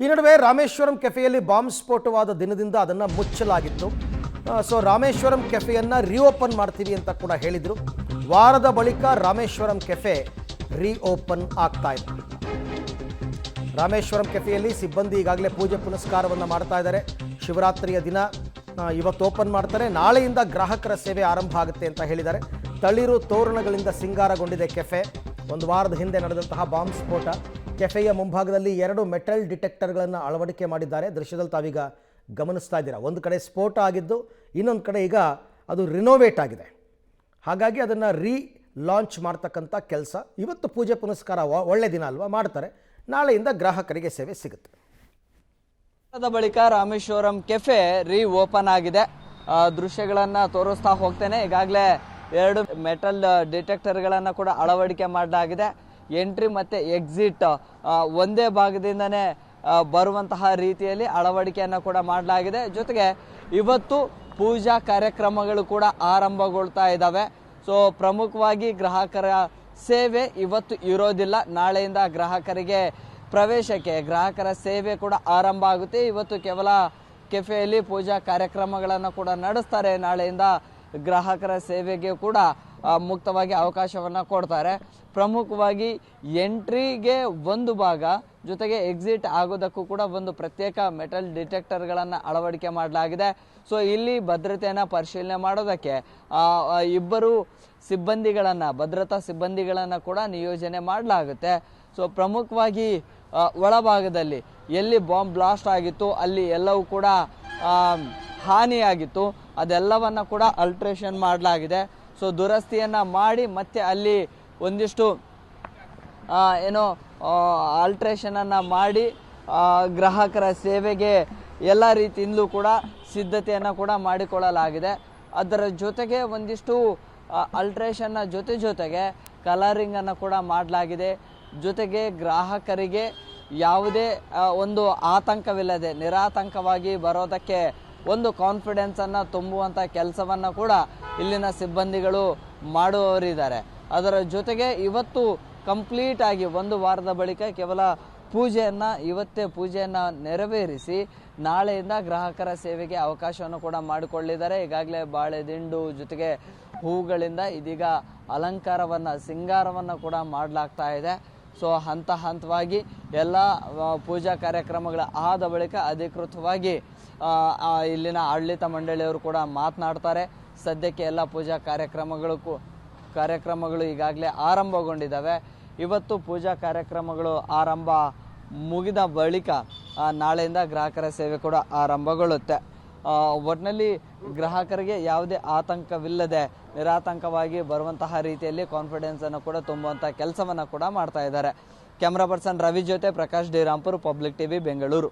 ಈ ನಡುವೆ ರಾಮೇಶ್ವರಂ ಕೆಫೆಯಲ್ಲಿ ಬಾಂಬ್ ಸ್ಫೋಟವಾದ ದಿನದಿಂದ ಅದನ್ನು ಮುಚ್ಚಲಾಗಿತ್ತು. ಸೊ ರಾಮೇಶ್ವರಂ ಕೆಫೆಯನ್ನು ರೀಓಪನ್ ಮಾಡ್ತೀವಿ ಅಂತ ಕೂಡ ಹೇಳಿದರು. ವಾರದ ಬಳಿಕ ರಾಮೇಶ್ವರಂ ಕೆಫೆ ರೀಓಪನ್ ಆಗ್ತಾ ಇದೆ. ರಾಮೇಶ್ವರಂ ಕೆಫೆಯಲ್ಲಿ ಸಿಬ್ಬಂದಿ ಈಗಾಗಲೇ ಪೂಜೆ ಪುನಸ್ಕಾರವನ್ನು ಮಾಡ್ತಾ ಇದ್ದಾರೆ. ಶಿವರಾತ್ರಿಯ ದಿನ ಇವತ್ತು ಓಪನ್ ಮಾಡ್ತಾರೆ. ನಾಳೆಯಿಂದ ಗ್ರಾಹಕರ ಸೇವೆ ಆರಂಭ ಆಗುತ್ತೆ ಅಂತ ಹೇಳಿದ್ದಾರೆ. ತಳಿರು ತೋರಣಗಳಿಂದ ಸಿಂಗಾರಗೊಂಡಿದೆ ಕೆಫೆ. ಒಂದು ವಾರದ ಹಿಂದೆ ನಡೆದಂತಹ ಬಾಂಬ್ ಸ್ಫೋಟ. ಕೆಫೆಯ ಮುಂಭಾಗದಲ್ಲಿ 2 ಮೆಟಲ್ ಡಿಟೆಕ್ಟರ್ಗಳನ್ನು ಅಳವಡಿಕೆ ಮಾಡಿದ್ದಾರೆ. ದೃಶ್ಯದಲ್ಲಿ ತಾವೀಗ ಗಮನಿಸ್ತಾ ಇದ್ದೀರಾ. ಒಂದು ಕಡೆ ಸ್ಫೋಟ ಆಗಿದ್ದು, ಇನ್ನೊಂದು ಕಡೆ ಈಗ ಅದು ರಿನೋವೇಟ್ ಆಗಿದೆ. ಹಾಗಾಗಿ ಅದನ್ನು ಲಾಂಚ್ ಮಾಡ್ತಕ್ಕಂಥ ಕೆಲಸ ಇವತ್ತು ಪೂಜೆ ಪುನಸ್ಕಾರ ಒಳ್ಳೆ ದಿನ ಅಲ್ವಾ, ಮಾಡ್ತಾರೆ. ನಾಳೆಯಿಂದ ಗ್ರಾಹಕರಿಗೆ ಸೇವೆ ಸಿಗುತ್ತೆ. ಬಳಿಕ ರಾಮೇಶ್ವರಂ ಕೆಫೆ ಓಪನ್ ಆಗಿದೆ. ದೃಶ್ಯಗಳನ್ನು ತೋರಿಸ್ತಾ ಹೋಗ್ತೇನೆ. ಈಗಾಗಲೇ 2 ಮೆಟಲ್ ಡಿಟೆಕ್ಟರ್ಗಳನ್ನು ಕೂಡ ಅಳವಡಿಕೆ ಮಾಡಲಾಗಿದೆ. ಎಂಟ್ರಿ ಮತ್ತು ಎಕ್ಸಿಟ್ ಒಂದೇ ಭಾಗದಿಂದನೇ ಬರುವಂತಹ ರೀತಿಯಲ್ಲಿ ಅಳವಡಿಕೆಯನ್ನು ಕೂಡ ಮಾಡಲಾಗಿದೆ. ಜೊತೆಗೆ ಇವತ್ತು ಪೂಜಾ ಕಾರ್ಯಕ್ರಮಗಳು ಕೂಡ ಆರಂಭಗೊಳ್ತಾ ಇದ್ದಾವೆ. ಸೊ ಪ್ರಮುಖವಾಗಿ ಗ್ರಾಹಕರ ಸೇವೆ ಇವತ್ತು ಇರೋದಿಲ್ಲ. ನಾಳೆಯಿಂದ ಗ್ರಾಹಕರಿಗೆ ಪ್ರವೇಶಕ್ಕೆ ಗ್ರಾಹಕರ ಸೇವೆ ಕೂಡ ಆರಂಭ ಆಗುತ್ತೆ. ಇವತ್ತು ಕೇವಲ ಕೆಫೆಯಲ್ಲಿ ಪೂಜಾ ಕಾರ್ಯಕ್ರಮಗಳನ್ನು ಕೂಡ ನಡೆಸ್ತಾರೆ. ನಾಳೆಯಿಂದ ಗ್ರಾಹಕರ ಸೇವೆಗೆ ಕೂಡ ಮುಕ್ತವಾಗಿ ಅವಕಾಶವನ್ನು ಕೊಡ್ತಾರೆ. ಪ್ರಮುಖವಾಗಿ ಎಂಟ್ರಿಗೆ ಒಂದು ಭಾಗ, ಜೊತೆಗೆ ಎಕ್ಸಿಟ್ ಆಗೋದಕ್ಕೂ ಕೂಡ ಒಂದು ಪ್ರತ್ಯೇಕ ಮೆಟಲ್ ಡಿಟೆಕ್ಟರ್ಗಳನ್ನು ಅಳವಡಿಕೆ ಮಾಡಲಾಗಿದೆ. ಸೊ ಇಲ್ಲಿ ಭದ್ರತೆಯನ್ನು ಪರಿಶೀಲನೆ ಮಾಡೋದಕ್ಕೆ 2 ಸಿಬ್ಬಂದಿಗಳನ್ನು, ಭದ್ರತಾ ಸಿಬ್ಬಂದಿಗಳನ್ನು ಕೂಡ ನಿಯೋಜನೆ ಮಾಡಲಾಗುತ್ತೆ. ಸೊ ಪ್ರಮುಖವಾಗಿ ಒಳಭಾಗದಲ್ಲಿ ಎಲ್ಲಿ ಬಾಂಬ್ ಬ್ಲಾಸ್ಟ್ ಆಗಿತ್ತು ಅಲ್ಲಿ ಎಲ್ಲವೂ ಕೂಡ ಹಾನಿಯಾಗಿತ್ತು. ಅದೆಲ್ಲವನ್ನು ಕೂಡ ಅಲ್ಟ್ರೇಷನ್ ಮಾಡಲಾಗಿದೆ. ಸೊ ದುರಸ್ತಿಯನ್ನು ಮಾಡಿ ಮತ್ತೆ ಅಲ್ಲಿ ಒಂದಿಷ್ಟು ಆಲ್ಟ್ರೇಷನನ್ನು ಮಾಡಿ ಗ್ರಾಹಕರ ಸೇವೆಗೆ ಎಲ್ಲ ರೀತಿಯಿಂದಲೂ ಕೂಡ ಸಿದ್ಧತೆಯನ್ನು ಕೂಡ ಮಾಡಿಕೊಳ್ಳಲಾಗಿದೆ. ಅದರ ಜೊತೆಗೆ ಒಂದಿಷ್ಟು ಅಲ್ಟ್ರೇಷನ್ನ ಜೊತೆಗೆ ಕಲರಿಂಗನ್ನು ಕೂಡ ಮಾಡಲಾಗಿದೆ. ಜೊತೆಗೆ ಗ್ರಾಹಕರಿಗೆ ಯಾವುದೇ ಒಂದು ಆತಂಕವಿಲ್ಲದೆ ನಿರಾತಂಕವಾಗಿ ಬರೋದಕ್ಕೆ ಒಂದು ಕಾನ್ಫಿಡೆನ್ಸನ್ನು ತುಂಬುವಂಥ ಕೆಲಸವನ್ನು ಕೂಡ ಇಲ್ಲಿನ ಸಿಬ್ಬಂದಿಗಳು ಮಾಡುವವರಿದ್ದಾರೆ. ಅದರ ಜೊತೆಗೆ ಇವತ್ತು ಕಂಪ್ಲೀಟ್ ಆಗಿ 1 ವಾರದ ಬಳಿಕ ಕೇವಲ ಇವತ್ತೇ ಪೂಜೆಯನ್ನು ನೆರವೇರಿಸಿ ನಾಳೆಯಿಂದ ಗ್ರಾಹಕರ ಸೇವೆಗೆ ಅವಕಾಶವನ್ನು ಕೂಡ ಮಾಡಿಕೊಳ್ಳಿದ್ದಾರೆ. ಈಗಾಗಲೇ ಬಾಳೆ ದಿಂಡು ಜೊತೆಗೆ ಹೂಗಳಿಂದ ಇದೀಗ ಅಲಂಕಾರವನ್ನು, ಸಿಂಗಾರವನ್ನು ಕೂಡ ಮಾಡಲಾಗ್ತಾ ಇದೆ. ಸೊ ಹಂತವಾಗಿ ಎಲ್ಲ ಪೂಜಾ ಕಾರ್ಯಕ್ರಮಗಳ ಆದ ಬಳಿಕ ಅಧಿಕೃತವಾಗಿ ಇಲ್ಲಿನ ಆಡಳಿತ ಮಂಡಳಿಯವರು ಕೂಡ ಮಾತನಾಡ್ತಾರೆ. ಸದ್ಯಕ್ಕೆ ಎಲ್ಲ ಪೂಜಾ ಕಾರ್ಯಕ್ರಮಗಳು ಈಗಾಗಲೇ ಆರಂಭಗೊಂಡಿದ್ದಾವೆ. ಇವತ್ತು ಪೂಜಾ ಕಾರ್ಯಕ್ರಮಗಳು ಮುಗಿದ ಬಳಿಕ ನಾಳೆಯಿಂದ ಗ್ರಾಹಕರ ಸೇವೆ ಕೂಡ ಆರಂಭಗೊಳ್ಳುತ್ತೆ. ಒಟ್ಟಿನಲ್ಲಿ ಗ್ರಾಹಕರಿಗೆ ಯಾವುದೇ ಆತಂಕವಿಲ್ಲದೆ ನಿರಾತಂಕವಾಗಿ ಬರುವಂತಹ ರೀತಿಯಲ್ಲಿ ಕಾನ್ಫಿಡೆನ್ಸನ್ನು ಕೂಡ ತುಂಬುವಂಥ ಕೆಲಸವನ್ನು ಕೂಡ ಮಾಡ್ತಾ ಇದ್ದಾರೆ. ಕ್ಯಾಮ್ರಾ ಪರ್ಸನ್ ರವಿ ಜೊತೆ Prakash D Rampur, public TV, Bengaluru.